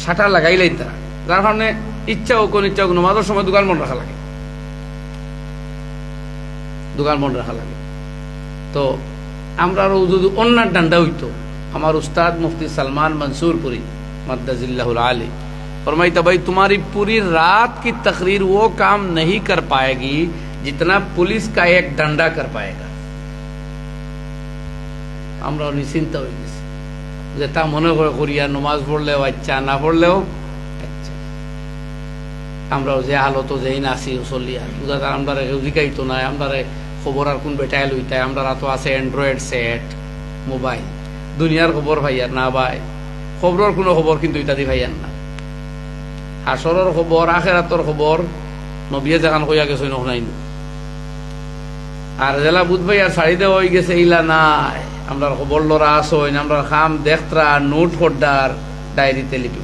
Shutter লাগাইলেই তারা, যার কারণে ইচ্ছা হোক অনিচ্ছা হোক নমাজের সময় দোকান বন্ধ রাখা লাগে, দোকান বন্ধ রাখা লাগে। তো আমরা যদি অন্যার ডান্ডা হইতো, আমার উস্তাদ মুফতি सलमान मंसूरपुरी मद्दजिल्लाहुल आली फरमाइता, भाई तुम्हारी पूरी रात की तकरीर वो काम नहीं कर पाएगी जितना पुलिस का एक डंडा कर पाएगा। আমরা নিশ্চিন্ত হয়ে গেছি যে তা মনে করে করিয়া নমাজ পড়লেও আচ্ছা, না পড়লেও আচ্ছা, আমরাও যে হালত যেই নাসি চলিয়া বুঝা, আমরা কেউ জিকাইতো না, আমরা খবর আর কোন বেটায় লইতাই, আমরা তো আছে অ্যান্ড্রয়েড সেট মোবাইল, দুনিয়ার খবর ভাইয়ার না ভাই, খবরের কোনো খবর কিন্তু ইত্যাদি ভাইয়ার না, হাসরের খবর আখিরাতের খবর নবিয়ে যেখান কইয়া গেছে নাই, আর জেলা বুধ ভাই আর শাড়ি দেওয়া হয়ে গেছে ইলা নাই, আমরা খবর লড়া আসো, আমরা খাম দেখতরা নোট করডার ডায়েরিতে লিপি